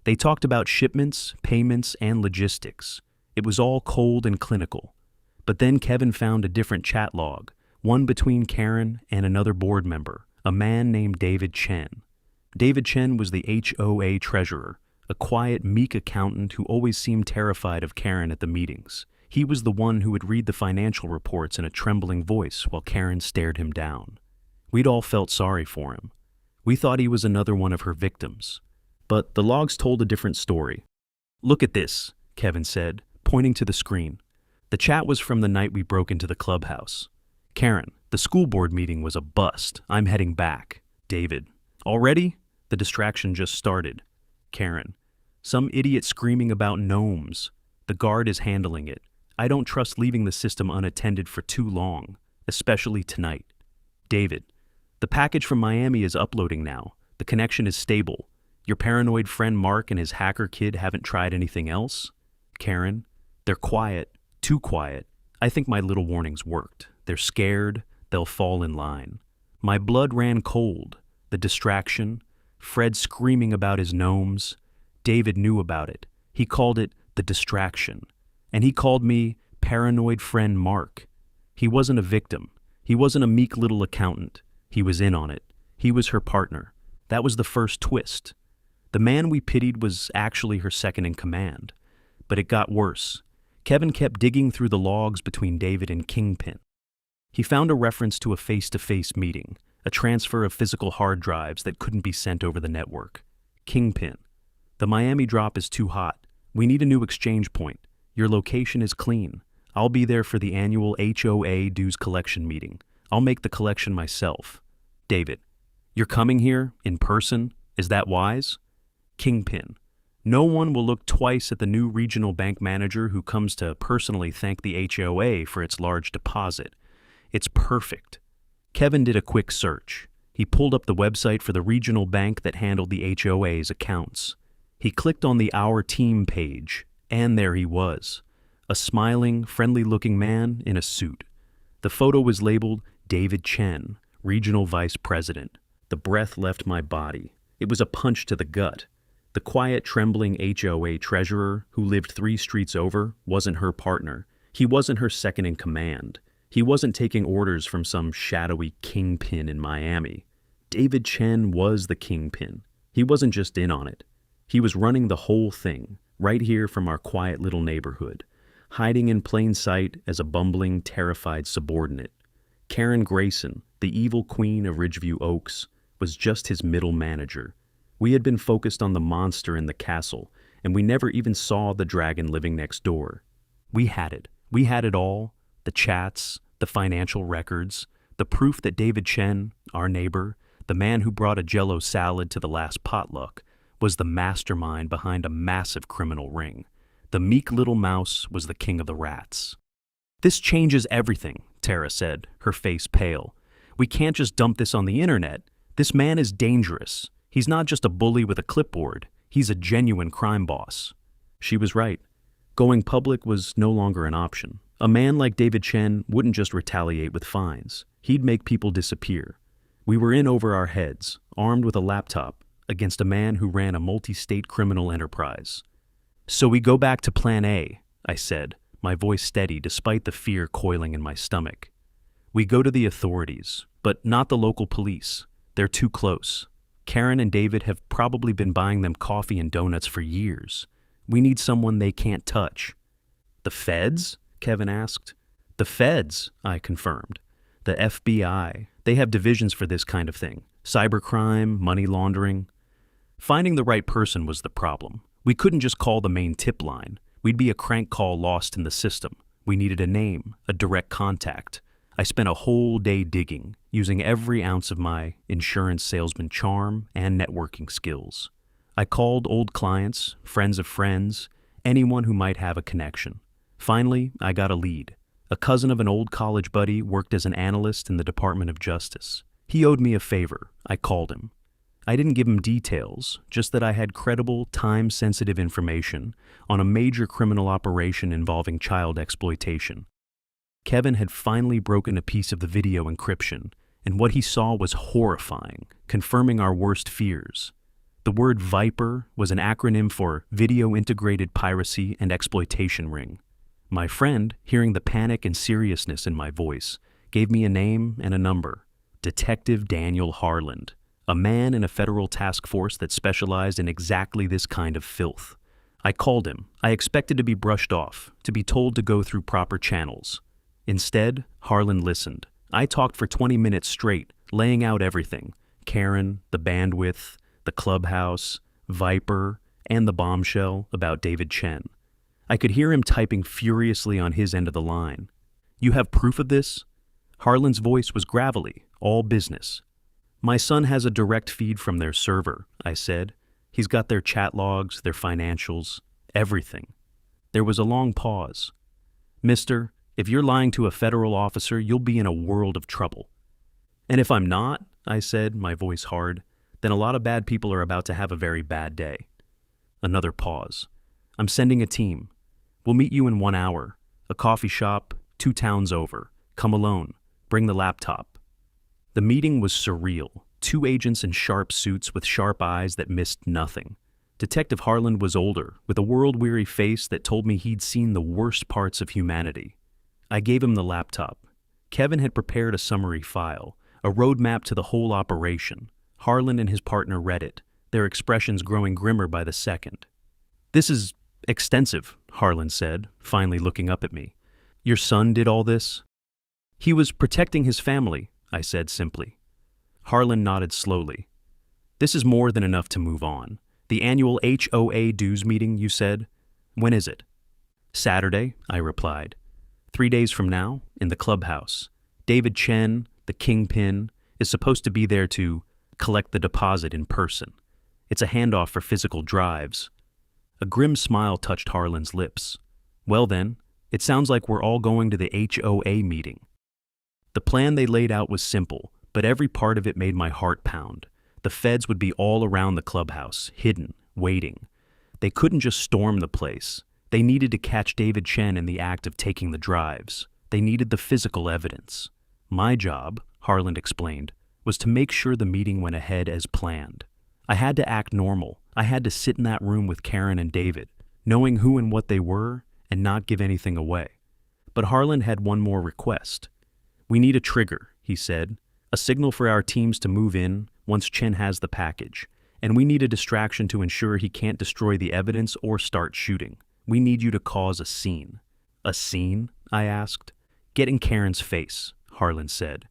They talked about shipments, payments, and logistics. It was all cold and clinical. But then Kevin found a different chat log, one between Karen and another board member, a man named David Chen. David Chen was the HOA treasurer, a quiet, meek accountant who always seemed terrified of Karen at the meetings. He was the one who would read the financial reports in a trembling voice while Karen stared him down. We'd all felt sorry for him. We thought he was another one of her victims. But the logs told a different story. "Look at this," Kevin said, pointing to the screen. The chat was from the night we broke into the clubhouse. "Karen, the school board meeting was a bust. I'm heading back." David, "Already?" The distraction just started. Karen, "Some idiot screaming about gnomes. The guard is handling it. I don't trust leaving the system unattended for too long, especially tonight." David, "The package from Miami is uploading now. The connection is stable. Your paranoid friend Mark and his hacker kid haven't tried anything else?" Karen, "They're quiet, too quiet. I think my little warnings worked. They're scared, they'll fall in line." My blood ran cold. The distraction, Fred screaming about his gnomes. David knew about it. He called it the distraction. And he called me paranoid friend Mark. He wasn't a victim. He wasn't a meek little accountant. He was in on it. He was her partner. That was the first twist. The man we pitied was actually her second in command. But it got worse. Kevin kept digging through the logs between David and Kingpin. He found a reference to a face-to-face meeting, a transfer of physical hard drives that couldn't be sent over the network. Kingpin, "The Miami drop is too hot. We need a new exchange point. Your location is clean. I'll be there for the annual HOA dues collection meeting. I'll make the collection myself." David, "You're coming here, in person? Is that wise?" Kingpin, "No one will look twice at the new regional bank manager who comes to personally thank the HOA for its large deposit. It's perfect." Kevin did a quick search. He pulled up the website for the regional bank that handled the HOA's accounts. He clicked on the Our Team page, and there he was, a smiling, friendly-looking man in a suit. The photo was labeled David Chen, Regional Vice President. The breath left my body. It was a punch to the gut. The quiet, trembling HOA treasurer, who lived 3 streets over, wasn't her partner. He wasn't her second in command. He wasn't taking orders from some shadowy kingpin in Miami. David Chen was the kingpin. He wasn't just in on it. He was running the whole thing, right here from our quiet little neighborhood, hiding in plain sight as a bumbling, terrified subordinate. Karen Grayson, the evil queen of Ridgeview Oaks, was just his middle manager. We had been focused on the monster in the castle, and we never even saw the dragon living next door. We had it. We had it all. The chats, the financial records, the proof that David Chen, our neighbor, the man who brought a Jell-O salad to the last potluck, was the mastermind behind a massive criminal ring. The meek little mouse was the king of the rats. "This changes everything," Tara said, her face pale. "We can't just dump this on the internet. This man is dangerous. He's not just a bully with a clipboard. He's a genuine crime boss." She was right. Going public was no longer an option. A man like David Chen wouldn't just retaliate with fines. He'd make people disappear. We were in over our heads, armed with a laptop, against a man who ran a multi-state criminal enterprise. "So we go back to Plan A," I said, my voice steady despite the fear coiling in my stomach. "We go to the authorities, but not the local police. They're too close. Karen and David have probably been buying them coffee and donuts for years. We need someone they can't touch." "The feds?" Kevin asked. "The feds," I confirmed. "The FBI. They have divisions for this kind of thing. Cybercrime, money laundering." Finding the right person was the problem. We couldn't just call the main tip line. We'd be a crank call lost in the system. We needed a name, a direct contact. I spent a whole day digging, using every ounce of my insurance salesman charm and networking skills. I called old clients, friends of friends, anyone who might have a connection. Finally, I got a lead. A cousin of an old college buddy worked as an analyst in the Department of Justice. He owed me a favor. I called him. I didn't give him details, just that I had credible, time-sensitive information on a major criminal operation involving child exploitation. Kevin had finally broken a piece of the video encryption, and what he saw was horrifying, confirming our worst fears. The word VIPER was an acronym for Video Integrated Piracy and Exploitation Ring. My friend, hearing the panic and seriousness in my voice, gave me a name and a number. Detective Daniel Harland, a man in a federal task force that specialized in exactly this kind of filth. I called him. I expected to be brushed off, to be told to go through proper channels. Instead, Harlan listened. I talked for 20 minutes straight, laying out everything. Karen, the bandwidth, the clubhouse, Viper, and the bombshell about David Chen. I could hear him typing furiously on his end of the line. "You have proof of this?" Harlan's voice was gravelly, all business. "My son has a direct feed from their server," I said. "He's got their chat logs, their financials, everything." There was a long pause. "Mister, if you're lying to a federal officer, you'll be in a world of trouble." "And if I'm not," I said, my voice hard, "then a lot of bad people are about to have a very bad day." Another pause. "I'm sending a team. We'll meet you in 1 hour. A coffee shop, 2 towns over. Come alone. Bring the laptop." The meeting was surreal. 2 agents in sharp suits with sharp eyes that missed nothing. Detective Harland was older, with a world-weary face that told me he'd seen the worst parts of humanity. I gave him the laptop. Kevin had prepared a summary file, a roadmap to the whole operation. Harlan and his partner read it, their expressions growing grimmer by the second. "This is extensive," Harlan said, finally looking up at me. "Your son did all this?" "He was protecting his family," I said simply. Harlan nodded slowly. "This is more than enough to move on. The annual HOA dues meeting, you said? When is it?" "Saturday," I replied. 3 days from now, in the clubhouse. David Chen, the kingpin, is supposed to be there to collect the deposit in person. It's a handoff for physical drives. A grim smile touched Harlan's lips. "Well then, it sounds like we're all going to the HOA meeting." The plan they laid out was simple, but every part of it made my heart pound. The feds would be all around the clubhouse, hidden, waiting. They couldn't just storm the place. They needed to catch David Chen in the act of taking the drives. They needed the physical evidence. My job, Harland explained, was to make sure the meeting went ahead as planned. I had to act normal. I had to sit in that room with Karen and David, knowing who and what they were, and not give anything away. But Harland had one more request. "We need a trigger," he said, "a signal for our teams to move in once Chen has the package, and we need a distraction to ensure he can't destroy the evidence or start shooting. We need you to cause a scene." "A scene?" I asked. "Get in Karen's face," Harlan said.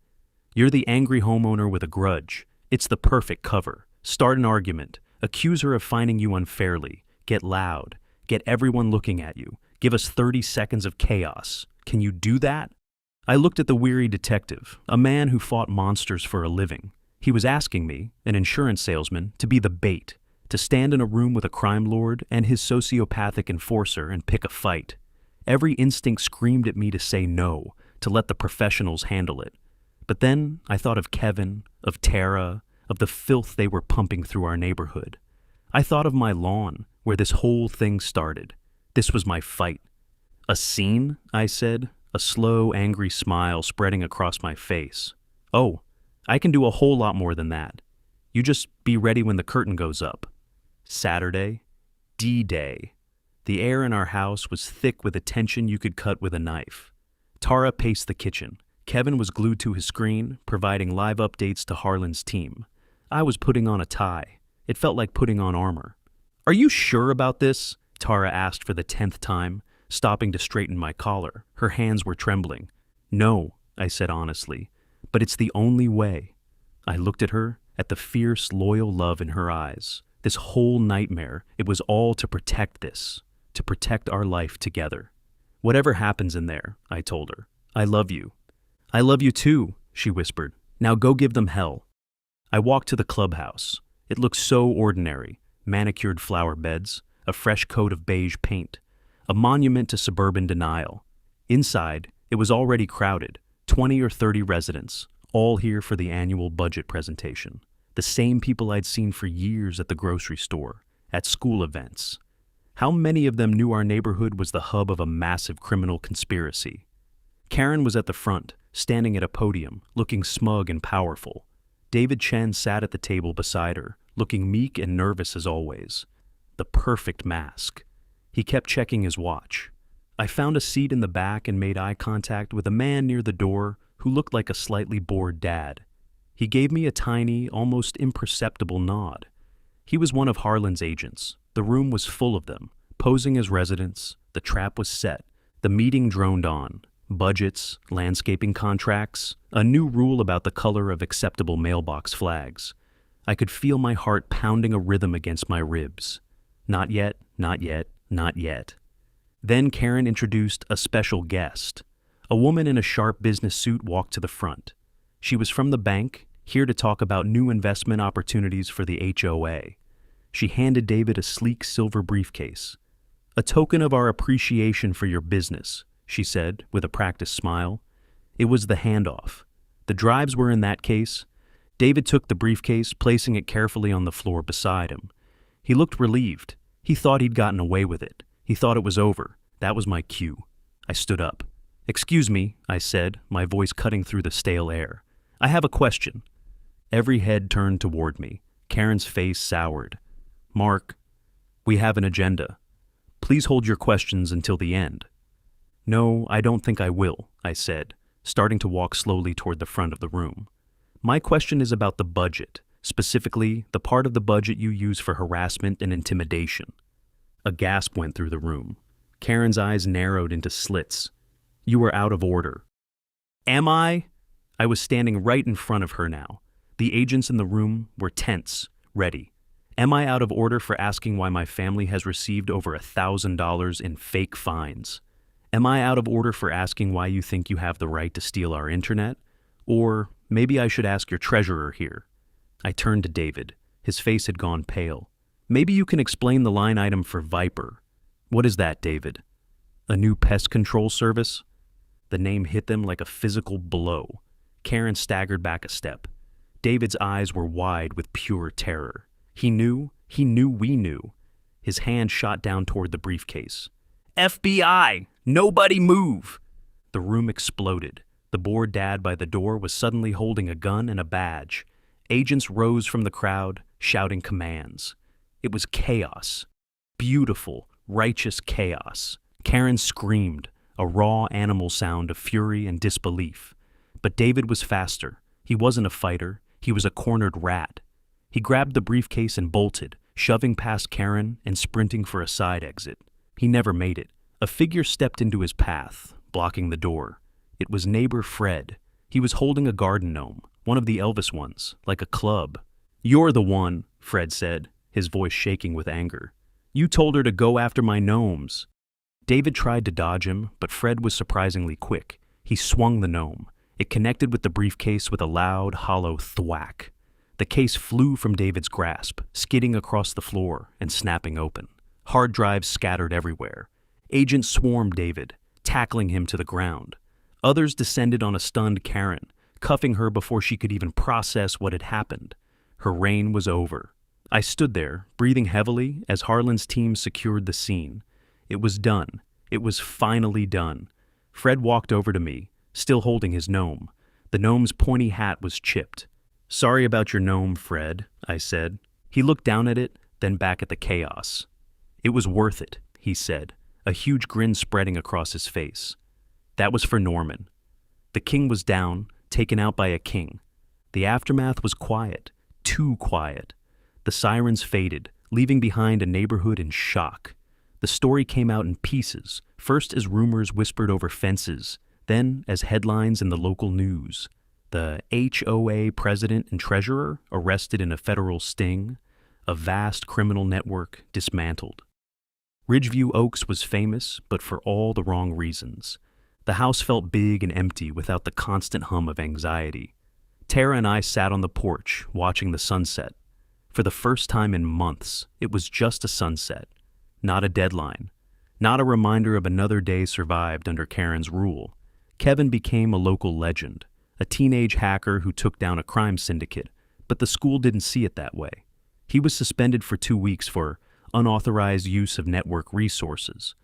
"You're the angry homeowner with a grudge. It's the perfect cover. Start an argument. Accuse her of finding you unfairly. Get loud. Get everyone looking at you. Give us 30 seconds of chaos. Can you do that?" I looked at the weary detective, a man who fought monsters for a living. He was asking me, an insurance salesman, to be the bait, to stand in a room with a crime lord and his sociopathic enforcer and pick a fight. Every instinct screamed at me to say no, to let the professionals handle it. But then I thought of Kevin, of Tara, of the filth they were pumping through our neighborhood. I thought of my lawn, where this whole thing started. This was my fight. "A scene?" I said, a slow, angry smile spreading across my face. "Oh, I can do a whole lot more than that. You just be ready when the curtain goes up." Saturday, D-Day. The air in our house was thick with a tension you could cut with a knife. Tara paced the kitchen. Kevin was glued to his screen, providing live updates to Harlan's team. I was putting on a tie. It felt like putting on armor. "Are you sure about this?" Tara asked for the 10th time, stopping to straighten my collar. Her hands were trembling. "No," I said honestly, "but it's the only way." I looked at her, at the fierce, loyal love in her eyes. This whole nightmare, it was all to protect this, to protect our life together. Whatever happens in there, I told her. I love you. I love you too, she whispered. Now go give them hell. I walked to the clubhouse. It looked so ordinary. Manicured flower beds, a fresh coat of beige paint, a monument to suburban denial. Inside, it was already crowded, 20 or 30 residents, all here for the annual budget presentation. The same people I'd seen for years at the grocery store, at school events. How many of them knew our neighborhood was the hub of a massive criminal conspiracy? Karen was at the front, standing at a podium, looking smug and powerful. David Chen sat at the table beside her, looking meek and nervous as always. The perfect mask. He kept checking his watch. I found a seat in the back and made eye contact with a man near the door who looked like a slightly bored dad. He gave me a tiny, almost imperceptible nod. He was one of Harlan's agents. The room was full of them, posing as residents. The trap was set. The meeting droned on. Budgets, landscaping contracts, a new rule about the color of acceptable mailbox flags. I could feel my heart pounding a rhythm against my ribs. Not yet, not yet, not yet. Then Karen introduced a special guest. A woman in a sharp business suit walked to the front. She was from the bank, here to talk about new investment opportunities for the HOA. She handed David a sleek silver briefcase. "A token of our appreciation for your business," she said with a practiced smile. It was the handoff. The drives were in that case. David took the briefcase, placing it carefully on the floor beside him. He looked relieved. He thought he'd gotten away with it. He thought it was over. That was my cue. I stood up. "Excuse me," I said, my voice cutting through the stale air. "I have a question." Every head turned toward me. Karen's face soured. "Mark, we have an agenda. Please hold your questions until the end." "No, I don't think I will," I said, starting to walk slowly toward the front of the room. "My question is about the budget, specifically the part of the budget you use for harassment and intimidation." A gasp went through the room. Karen's eyes narrowed into slits. "You are out of order." "Am I?" I was standing right in front of her now. The agents in the room were tense, ready. "Am I out of order for asking why my family has received over $1,000 in fake fines? Am I out of order for asking why you think you have the right to steal our internet? Or maybe I should ask your treasurer here." I turned to David. His face had gone pale. "Maybe you can explain the line item for Viper." "What is that, David?" "A new pest control service?" The name hit them like a physical blow. Karen staggered back a step. David's eyes were wide with pure terror. He knew we knew. His hand shot down toward the briefcase. "FBI! Nobody move!" The room exploded. The bored dad by the door was suddenly holding a gun and a badge. Agents rose from the crowd, shouting commands. It was chaos. Beautiful, righteous chaos. Karen screamed, a raw animal sound of fury and disbelief. But David was faster. He wasn't a fighter. He was a cornered rat. He grabbed the briefcase and bolted, shoving past Karen and sprinting for a side exit. He never made it. A figure stepped into his path, blocking the door. It was neighbor Fred. He was holding a garden gnome, one of the Elvis ones, like a club. "You're the one," Fred said, his voice shaking with anger. "You told her to go after my gnomes." David tried to dodge him, but Fred was surprisingly quick. He swung the gnome. It connected with the briefcase with a loud, hollow thwack. The case flew from David's grasp, skidding across the floor and snapping open. Hard drives scattered everywhere. Agents swarmed David, tackling him to the ground. Others descended on a stunned Karen, cuffing her before she could even process what had happened. Her reign was over. I stood there, breathing heavily as Harlan's team secured the scene. It was done. It was finally done. Fred walked over to me, still holding his gnome. The gnome's pointy hat was chipped. "Sorry about your gnome, Fred," I said. He looked down at it, then back at the chaos. "It was worth it," he said, a huge grin spreading across his face. That was for Norman. The king was down, taken out by a king. The aftermath was quiet, too quiet. The sirens faded, leaving behind a neighborhood in shock. The story came out in pieces, first as rumors whispered over fences, then as headlines in the local news. The HOA president and treasurer arrested in a federal sting, a vast criminal network dismantled. Ridgeview Oaks was famous, but for all the wrong reasons. The house felt big and empty without the constant hum of anxiety. Tara and I sat on the porch, watching the sunset. For the first time in months, it was just a sunset, not a deadline, not a reminder of another day survived under Karen's rule. Kevin became a local legend, a teenage hacker who took down a crime syndicate, but the school didn't see it that way. He was suspended for 2 weeks for unauthorized use of network resources.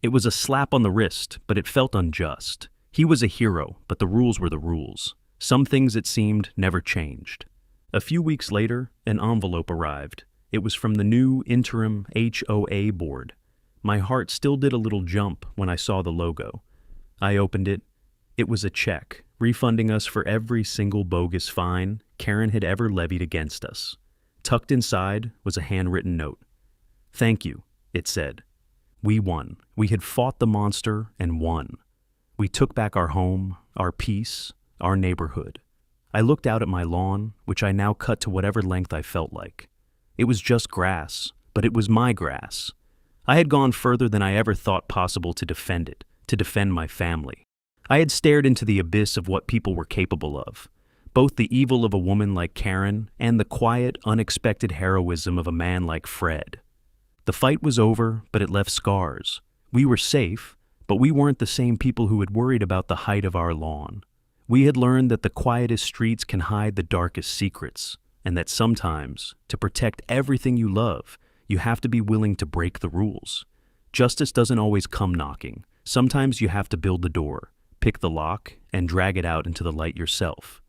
It was a slap on the wrist, but it felt unjust. He was a hero, but the rules were the rules. Some things, it seemed, never changed. A few weeks later, an envelope arrived. It was from the new interim HOA board. My heart still did a little jump when I saw the logo. I opened it. It was a check, refunding us for every single bogus fine Karen had ever levied against us. Tucked inside was a handwritten note. "Thank you," it said. We won. We had fought the monster and won. We took back our home, our peace, our neighborhood. I looked out at my lawn, which I now cut to whatever length I felt like. It was just grass, but it was my grass. I had gone further than I ever thought possible to defend it, to defend my family. I had stared into the abyss of what people were capable of, both the evil of a woman like Karen and the quiet, unexpected heroism of a man like Fred. The fight was over, but it left scars. We were safe, but we weren't the same people who had worried about the height of our lawn. We had learned that the quietest streets can hide the darkest secrets, and that sometimes, to protect everything you love, you have to be willing to break the rules. Justice doesn't always come knocking. Sometimes you have to build the door, pick the lock, and drag it out into the light yourself.